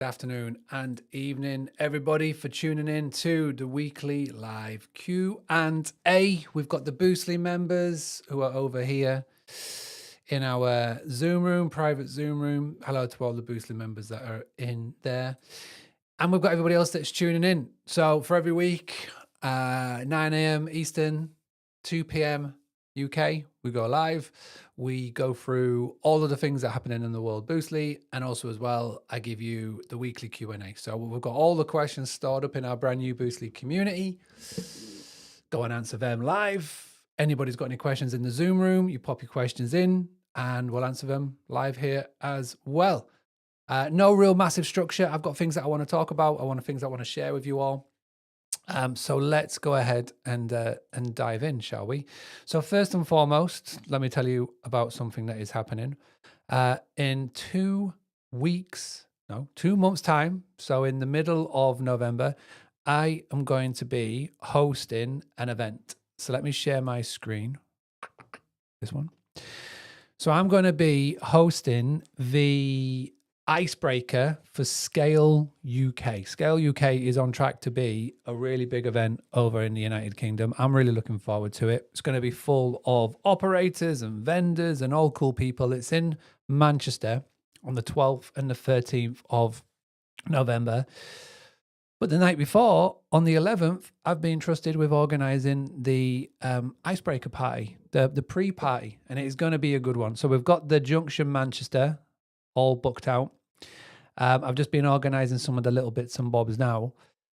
Good afternoon and evening, everybody, for tuning in to the weekly live Q&A. We've got the Boostly members who are over here in our Zoom room, private Zoom room. Hello to all the Boostly members that are in there. And we've got everybody else that's tuning in. So for every week, 9 a.m. Eastern, 2 p.m. UK, we go live. We go through all of the things that are happening in the world Boostly, and also as well, I give you the weekly Q&A. So we've got all the questions stored up in our brand new Boostly community. Go and answer them live. Anybody's got any questions in the Zoom room, you pop your questions in and we'll answer them live here as well. No real massive structure. I've got things that I want to talk about. Things I want to share with you all. So let's go ahead and dive in, shall we? So first and foremost, let me tell you about something that is happening in 2 months' time. So in the middle of November, I am going to be hosting an event. So let me share my screen. This one. So I'm going to be hosting the icebreaker for Scale UK. Scale UK is on track to be a really big event over in the United Kingdom. I'm really looking forward to it. It's going to be full of operators and vendors and all cool people. It's in Manchester on the 12th and the 13th of November. But the night before, on the 11th, I've been trusted with organising the icebreaker party, the pre-party, and it is going to be a good one. So we've got the Junction Manchester all booked out. I've just been organising some of the little bits and bobs now,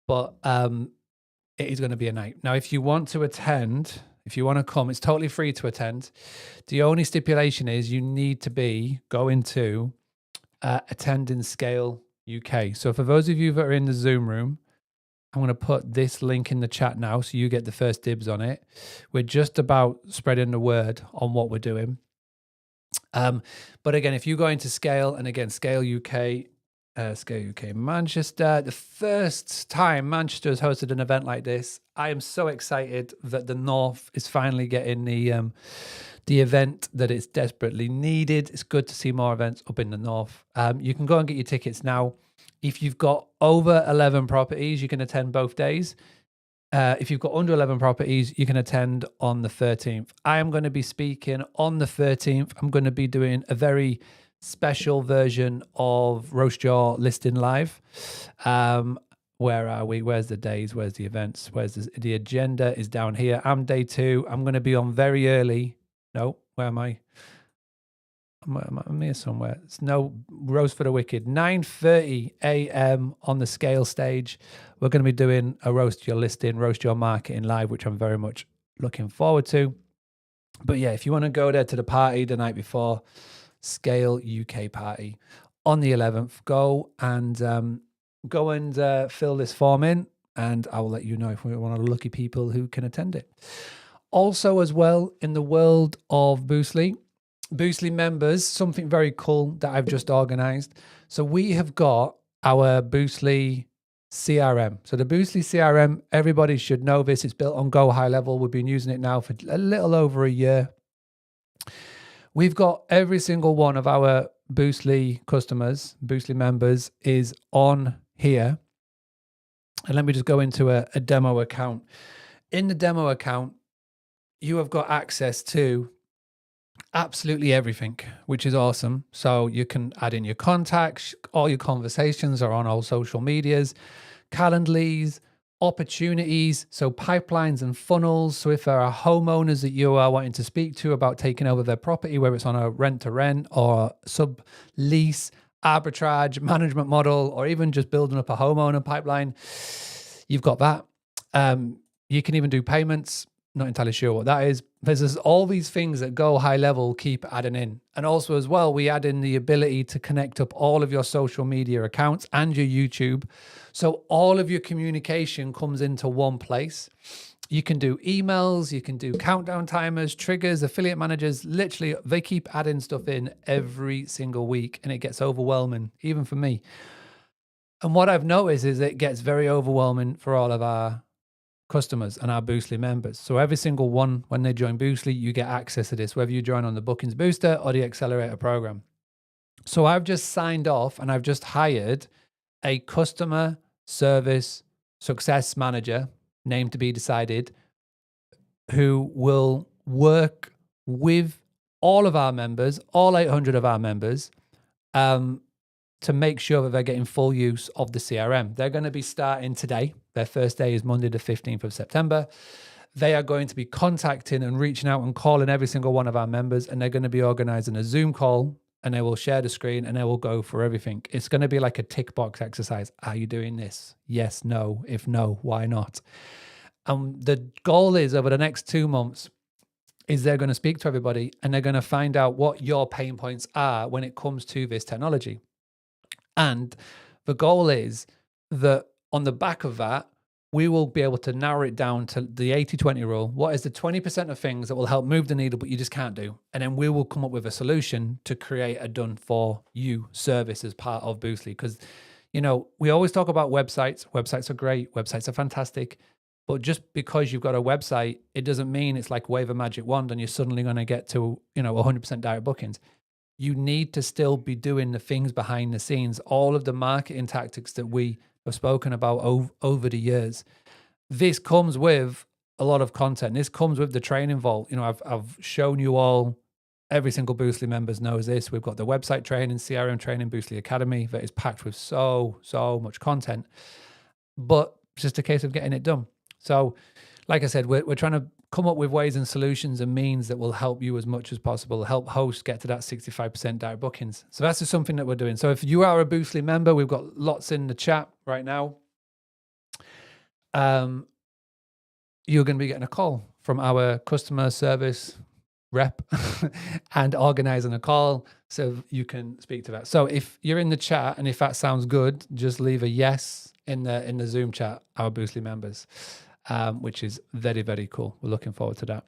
but it is going to be a night. Now, if you want to attend, if you want to come, it's totally free to attend. The only stipulation is you need to be going to attending Scale UK. So for those of you that are in the Zoom room, I'm going to put this link in the chat now so you get the first dibs on it. We're just about spreading the word on what we're doing. But again, if you go into Scale, and again, Scale UK Manchester, the first time Manchester has hosted an event like this, I am so excited that the North is finally getting the event that it's desperately needed. It's good to see more events up in the North. You can go and get your tickets now. If you've got over 11 properties, you can attend both days. If you've got under 11 properties, you can attend on the 13th. I am going to be speaking on the 13th. I'm going to be doing a very special version of Roast Your Listing Live. Where are we? Where's the days? Where's the events? Where's the agenda is down here. I'm day 2. I'm going to be on very early. No, where am I? I'm here somewhere. It's no Roast for the Wicked. 9:30 a.m. on the Scale stage. We're going to be doing a Roast Your Listing, Roast Your Marketing live, which I'm very much looking forward to. But yeah, if you want to go there to the party the night before, Scale UK party on the 11th, go and fill this form in, and I will let you know if we're one of the lucky people who can attend it. Also, as well, in the world of Boostly members, something very cool that I've just organized. So we have got our Boostly CRM. So the Boostly CRM, everybody should know this. It's built on Go High Level. We've been using it now for a little over a year. We've got every single one of our Boostly customers, Boostly members is on here. And let me just go into a demo account. In the demo account, you have got access to absolutely everything, which is awesome. So you can add in your contacts, all your conversations are on all social medias, Calendly's, opportunities, so pipelines and funnels. So if there are homeowners that you are wanting to speak to about taking over their property, whether it's on a rent-to-rent or sub-lease, arbitrage, management model, or even just building up a homeowner pipeline, you've got that. You can even do payments. Not entirely sure what that is. There's all these things that Go High Level keep adding in. And also as well, we add in the ability to connect up all of your social media accounts and your YouTube. So all of your communication comes into one place. You can do emails, you can do countdown timers, triggers, affiliate managers. Literally, they keep adding stuff in every single week, and it gets overwhelming, even for me. And what I've noticed is it gets very overwhelming for all of our customers and our Boostly members. So every single one, when they join Boostly, you get access to this, whether you join on the Bookings Booster or the Accelerator program. So I've just signed off and I've just hired a customer service success manager, name to be decided, who will work with all of our members, all 800 of our members, to make sure that they're getting full use of the CRM. They're going to be starting today. Their first day is Monday, the 15th of September. They are going to be contacting and reaching out and calling every single one of our members, and they're going to be organizing a Zoom call, and they will share the screen and they will go for everything. It's going to be like a tick box exercise. Are you doing this? Yes, no. If no, why not? The goal is over the next 2 months is they're going to speak to everybody and they're going to find out what your pain points are when it comes to this technology. And the goal is that on the back of that, we will be able to narrow it down to the 80-20 rule. What is the 20% of things that will help move the needle, but you just can't do? And then we will come up with a solution to create a done for you service as part of Boostly. Because, we always talk about websites. Websites are great. Websites are fantastic. But just because you've got a website, it doesn't mean it's like wave a magic wand and you're suddenly going to get to, 100% direct bookings. You need to still be doing the things behind the scenes, all of the marketing tactics that we have spoken about over the years. This comes with a lot of content. This comes with the training vault. I've shown you all, every single Boostly members knows this. We've got the website training, CRM training, Boostly Academy that is packed with so much content. But it's just a case of getting it done. So, like I said, we're trying to come up with ways and solutions and means that will help you as much as possible, help hosts get to that 65% direct bookings. So that's just something that we're doing. So if you are a Boostly member, we've got lots in the chat right now. You're going to be getting a call from our customer service rep and organizing a call so you can speak to that. So if you're in the chat and if that sounds good, just leave a yes in the Zoom chat, our Boostly members. Which is very, very cool. We're looking forward to that.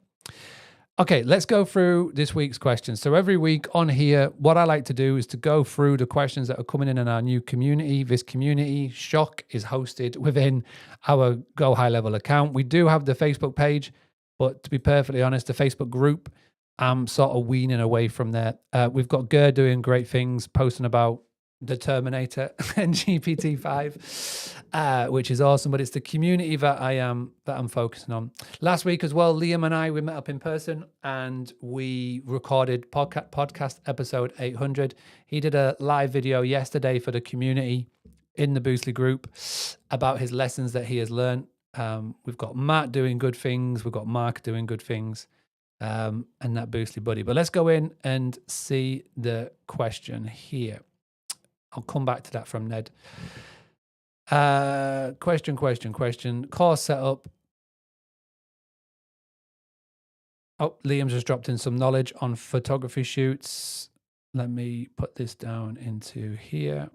Okay, let's go through this week's questions. So every week on here, what I like to do is to go through the questions that are coming in our new community. This community, shock, is hosted within our Go High Level account. We do have the Facebook page, but to be perfectly honest, the Facebook group, I'm sort of weaning away from there. We've got Ger doing great things, posting about the Terminator and GPT-5, which is awesome. But it's the community that I'm focusing on. Last week as well, Liam and I, we met up in person and we recorded podcast episode 800. He did a live video yesterday for the community in the Boostly group about his lessons that he has learned. We've got Matt doing good things. We've got Mark doing good things. And that Boostly buddy. But let's go in and see the question here. I'll come back to that from Ned. Question. Course setup. Oh, Liam just dropped in some knowledge on photography shoots. Let me put this down into here.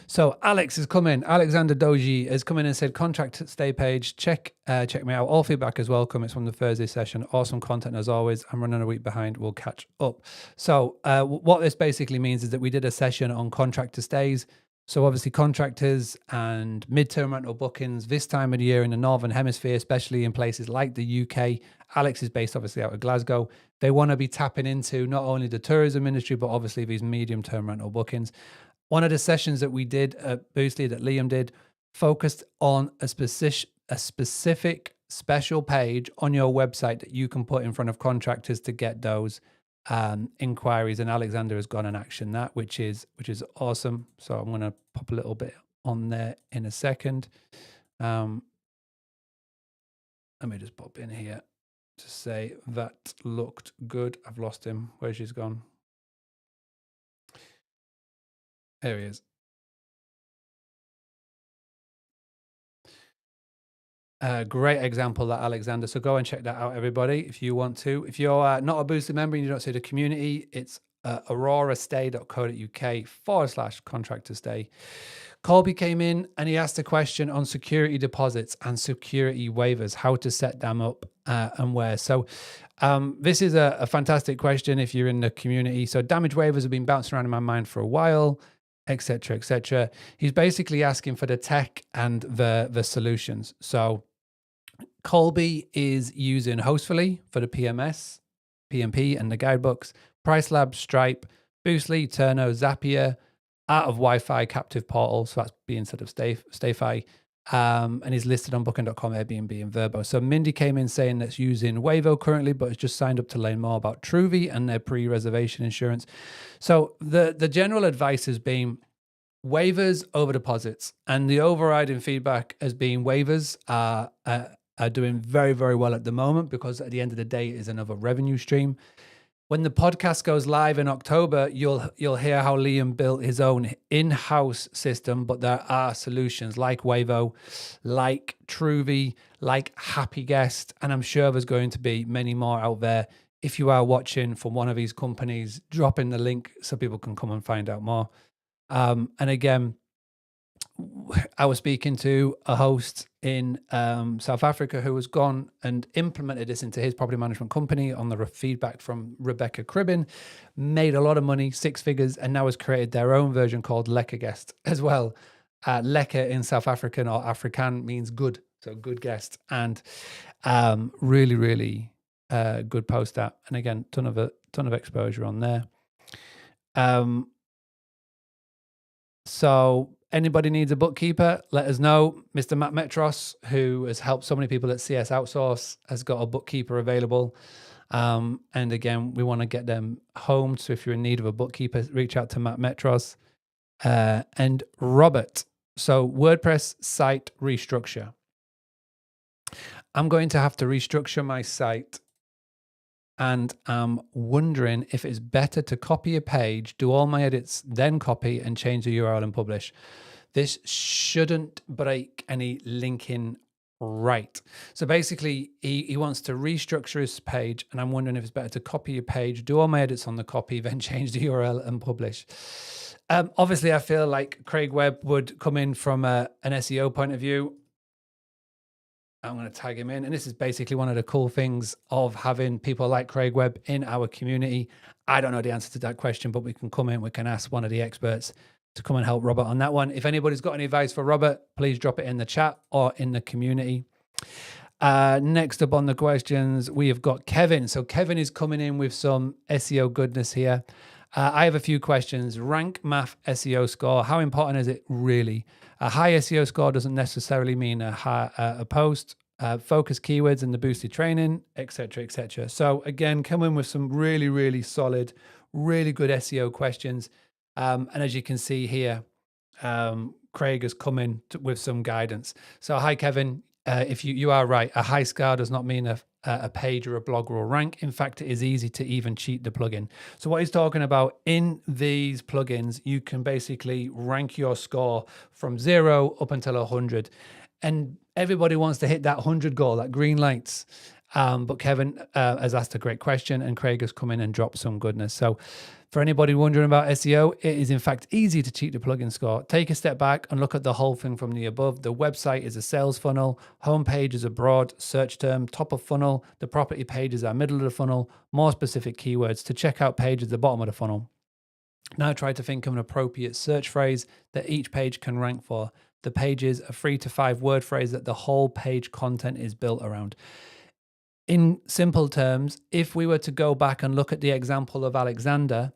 So Alex has come in. Alexander Doji has come in and said, contract stay page, check me out. All feedback is welcome. It's from the Thursday session. Awesome content as always. I'm running a week behind. We'll catch up. So what this basically means is that we did a session on contractor stays. So obviously contractors and midterm rental bookings this time of the year in the Northern Hemisphere, especially in places like the UK. Alex is based obviously out of Glasgow. They want to be tapping into not only the tourism industry, but obviously these medium-term rental bookings. One of the sessions that we did at Boostly, that Liam did, focused on a specific special page on your website that you can put in front of contractors to get those inquiries. And Alexander has gone and actioned that, which is awesome. So I'm going to pop a little bit on there in a second. Let me just pop in here to say that looked good. I've lost him. Where's he gone? There he is. Great example, that Alexander. So go and check that out, everybody, if you want to. If you're not a Boostly member and you don't see the community, it's aurorastay.co.uk/contractor stay. Colby came in and he asked a question on security deposits and security waivers, how to set them up and where. So this is a fantastic question if you're in the community. So damage waivers have been bouncing around in my mind for a while, etc., etc. He's basically asking for the tech and the solutions. So Colby is using Hostfully for the PMS, PMP, and the guidebooks. PriceLab, Stripe, Boostly, Turno, Zapier, out of Wi-Fi captive portal. So that's being sort of Stayfi. And he's listed on booking.com, Airbnb, and Verbo. So Mindy came in saying that's using Wavo currently, but has just signed up to learn more about Truvi and their pre-reservation insurance. So the general advice has been waivers over deposits, and the overriding feedback has been waivers are doing very, very well at the moment, because at the end of the day, it is another revenue stream. When the podcast goes live in October, you'll hear how Liam built his own in-house system, but there are solutions like Wavo, like Truvi, like Happy Guest, and I'm sure there's going to be many more out there. If you are watching from one of these companies, drop in the link so people can come and find out more. And again, I was speaking to a host in South Africa who has gone and implemented this into his property management company on the feedback from Rebecca Cribbin, made a lot of money, 6 figures, and now has created their own version called Lekker Guest as well. Lekker in South African or Afrikaan means good, so good guest, and really, really good post that. And again, ton of exposure on there. So anybody needs a bookkeeper, let us know. Mr. Matt Metros, who has helped so many people at CS Outsource, has got a bookkeeper available. And again, we want to get them home. So if you're in need of a bookkeeper, reach out to Matt Metros. And Robert. So WordPress site restructure. I'm going to have to restructure my site, and I'm wondering if it's better to copy a page, do all my edits, then copy and change the URL and publish. This shouldn't break any linking right. So basically, he wants to restructure his page, and I'm wondering if it's better to copy a page, do all my edits on the copy, then change the URL and publish. Obviously, I feel like Craig Webb would come in from an SEO point of view. I'm going to tag him in. And this is basically one of the cool things of having people like Craig Webb in our community. I don't know the answer to that question, but we can come in, we can ask one of the experts to come and help Robert on that one. If anybody's got any advice for Robert, please drop it in the chat or in the community. Next up on the questions, we have got Kevin. So Kevin is coming in with some SEO goodness here. I have a few questions. Rank Math SEO score. How important is it really? A high SEO score doesn't necessarily mean a post. Focus keywords in the boosted training, etc., etc. So again, come in with some really, really solid, really good SEO questions. And as you can see here, Craig has come in with some guidance. So hi, Kevin. If you are right, a high score does not mean a page or a blog will rank. In fact, it is easy to even cheat the plugin. So what he's talking about, in these plugins, you can basically rank your score from 0 up until 100. And everybody wants to hit that 100 goal, that green lights. But Kevin has asked a great question, and Craig has come in and dropped some goodness. So for anybody wondering about SEO, it is in fact easy to cheat the plugin score. Take a step back and look at the whole thing from the above. The website is a sales funnel. Homepage is a broad search term. Top of funnel. The property pages are middle of the funnel. More specific keywords. To checkout page is the bottom of the funnel. Now try to think of an appropriate search phrase that each page can rank for. The pages are 3 to 5 word phrase that the whole page content is built around. In simple terms, if we were to go back and look at the example of Alexander,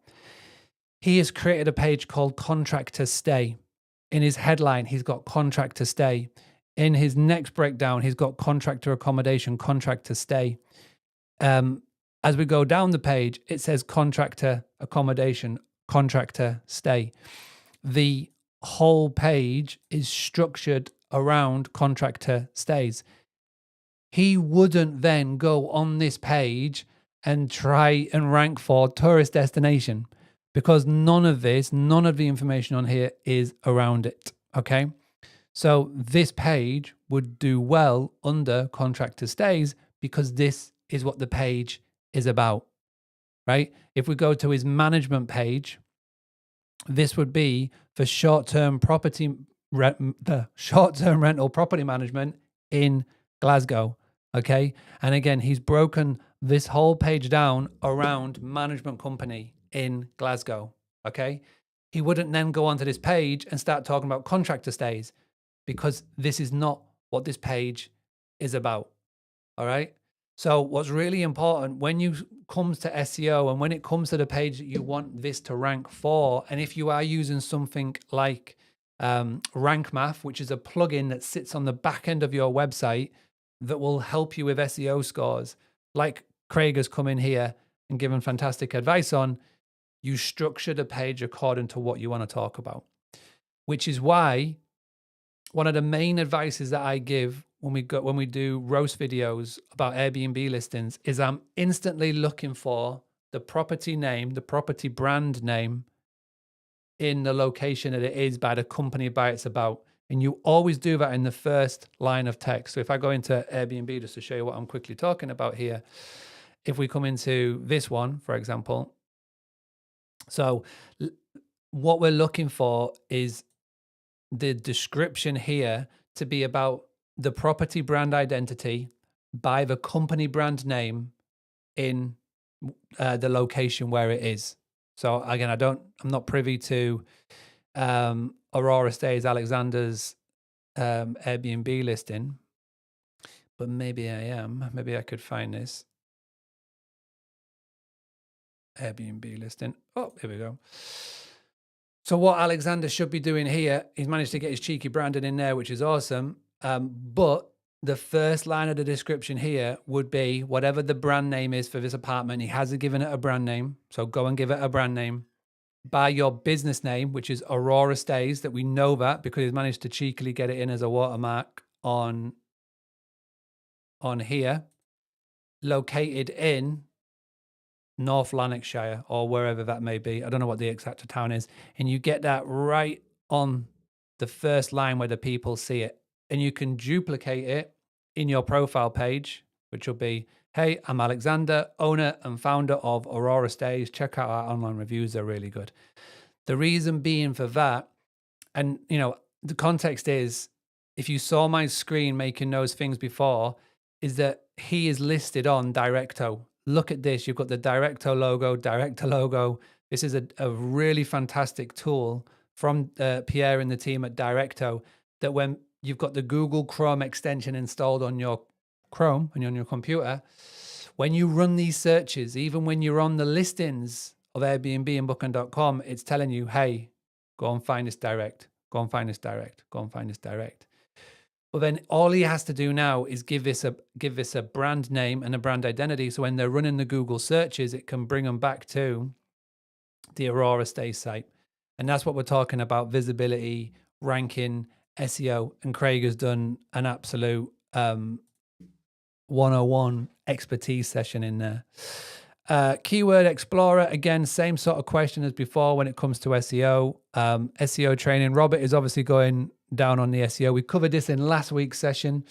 he has created a page called Contract to Stay. In his headline, he's got Contract to Stay. In his next breakdown, he's got Contractor Accommodation, Contract to Stay. As we go down the page, it says Contractor Accommodation, Contractor Stay. The whole page is structured around contractor stays. He wouldn't then go on this page and try and rank for tourist destination, because none of the information on here is around it. Okay. So this page would do well under contractor stays because this is what the page is about, right? If we go to his management page, this would be for short-term rental property management in Glasgow. Okay. And again, he's broken this whole page down around management company in Glasgow. Okay. He wouldn't then go onto this page and start talking about contractor stays, because this is not what this page is about. All right. So what's really important when you comes to SEO and when it comes to the page that you want this to rank for, and if you are using something like Rank Math, which is a plugin that sits on the back end of your website that will help you with SEO scores, like Craig has come in here and given fantastic advice on, you structure the page according to what you want to talk about, which is why one of the main advices that I give when we do roast videos about Airbnb listings is I'm instantly looking for the property name, the property brand name in the location that it is by the company by it's about. And you always do that in the first line of text. So if I go into Airbnb, just to show you what I'm quickly talking about here, if we come into this one, for example, so what we're looking for is the description here to be about the property brand identity by the company brand name in the location where it is. So again, I'm not privy to Aurora Stays Alexander's Airbnb listing, but maybe I am. Maybe I could find this Airbnb listing. Oh, here we go. So what Alexander should be doing here, he's managed to get his cheeky branding in there, which is awesome. But the first line of the description here would be whatever the brand name is for this apartment. He hasn't given it a brand name, so go and give it a brand name. By your business name, which is Aurora Stays, that we know that because he's managed to cheekily get it in as a watermark on here, located in North Lanarkshire or wherever that may be. I don't know what the exact town is. And you get that right on the first line where the people see it. And you can duplicate it in your profile page, which will be, hey, I'm Alexander, owner and founder of Aurora Stays. Check out our online reviews. They're really good. The reason being for that, and the context is, if you saw my screen making those things before, is that he is listed on Directo. Look at this. You've got the Directo logo. This is a really fantastic tool from Pierre and the team at Directo, that when you've got the Google Chrome extension installed on your Chrome and on your computer, when you run these searches, even when you're on the listings of Airbnb and Booking.com, it's telling you, hey, go and find this direct, go and find this direct, go and find this direct. Well, then all he has to do now is give this a brand name and a brand identity. So when they're running the Google searches, it can bring them back to the Aurora Stays site. And that's what we're talking about: visibility, ranking, SEO. And Craig has done an absolute 101 expertise session in there. Keyword Explorer, again, same sort of question as before when it comes to SEO. SEO training. Robert is obviously going down on the SEO. We covered this in last week's session.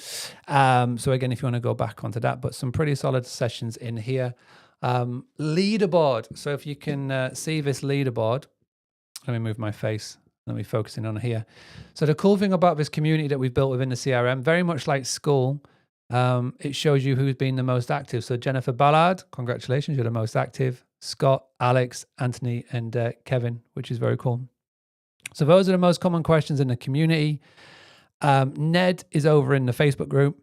So again, if you want to go back onto that, but some pretty solid sessions in here. Leaderboard. So if you can see this leaderboard, let me move my face. Let me focus in on here. So the cool thing about this community that we've built within the CRM, very much like school, it shows you who's been the most active. So Jennifer Ballard, congratulations, you're the most active. Scott, Alex, Anthony, and Kevin, which is very cool. So those are the most common questions in the community. Ned is over in the Facebook group.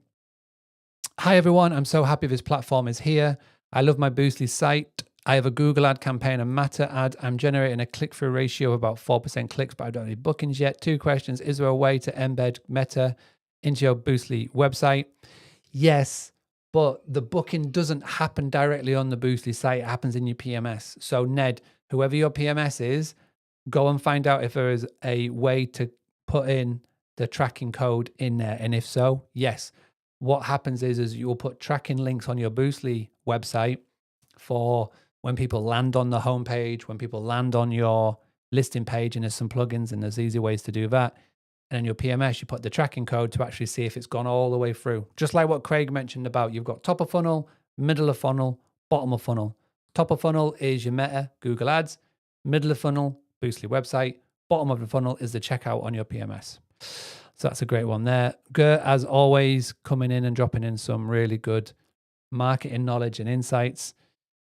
Hi, everyone. I'm so happy this platform is here. I love my Boostly site. I have a Google ad campaign and Meta ad. I'm generating a click-through ratio of about 4% clicks, but I don't have any bookings yet. 2 questions. Is there a way to embed Meta into your Boostly website? Yes, but the booking doesn't happen directly on the Boostly site. It happens in your PMS. So Ned, whoever your PMS is, go and find out if there is a way to put in the tracking code in there. And if so, yes. What happens is you'll put tracking links on your Boostly website for when people land on the homepage, when people land on your listing page, and there's some plugins and there's easy ways to do that. And in your PMS, you put the tracking code to actually see if it's gone all the way through. Just like what Craig mentioned about, you've got top of funnel, middle of funnel, bottom of funnel. Top of funnel is your Meta, Google Ads. Middle of funnel, Boostly website. Bottom of the funnel is the checkout on your PMS. So that's a great one there. Gert, as always, coming in and dropping in some really good marketing knowledge and insights.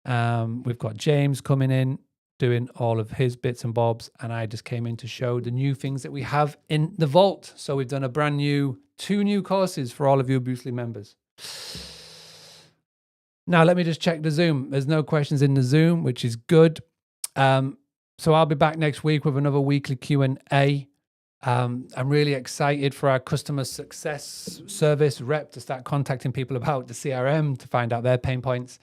We've got James coming in, doing all of his bits and bobs, and I just came in to show the new things that we have in the vault. So we've done a brand new 2 new courses for all of you Boostly members. Now, let me just check the Zoom. There's no questions in the Zoom, which is good. So I'll be back next week with another weekly Q&A. I'm really excited for our customer success service rep to start contacting people about the CRM to find out their pain points.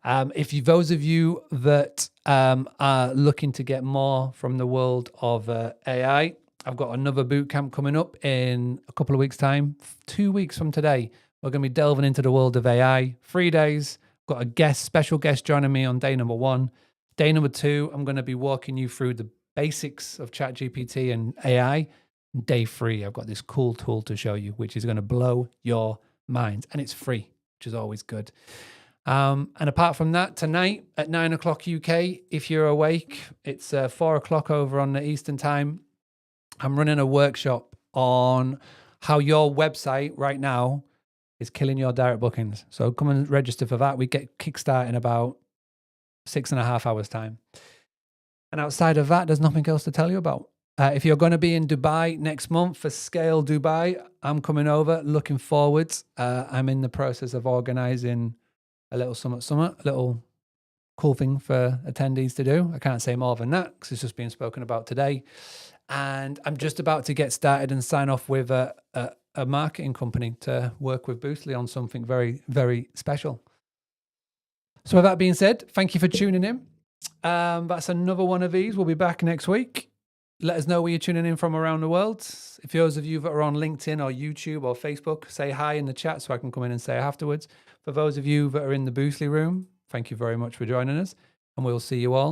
Those of you that are looking to get more from the world of AI, I've got another boot camp coming up in a couple of weeks' time, 2 weeks from today. We're going to be delving into the world of AI, 3 days. Got a special guest joining me on day number 1. Day number 2, I'm going to be walking you through the basics of ChatGPT and AI. Day 3, I've got this cool tool to show you, which is going to blow your mind. And it's free, which is always good. And apart from that, tonight at 9 o'clock UK, if you're awake, it's 4 o'clock over on the Eastern time. I'm running a workshop on how your website right now is killing your direct bookings. So come and register for that. We get kickstart in about 6.5 hours time. And outside of that, there's nothing else to tell you about. If you're going to be in Dubai next month for Scale Dubai, I'm coming over, looking forward. I'm in the process of organizing a little summit, a little cool thing for attendees to do. I can't say more than that because it's just being spoken about today. And I'm just about to get started and sign off with a marketing company to work with Boostly on something very, very special. So with that being said, thank you for tuning in. That's another one of these. We'll be back next week. Let us know where you're tuning in from around the world. If those of you that are on LinkedIn or YouTube or Facebook, say hi in the chat so I can come in and say afterwards. For those of you that are in the Boostly room, thank you very much for joining us, and we'll see you all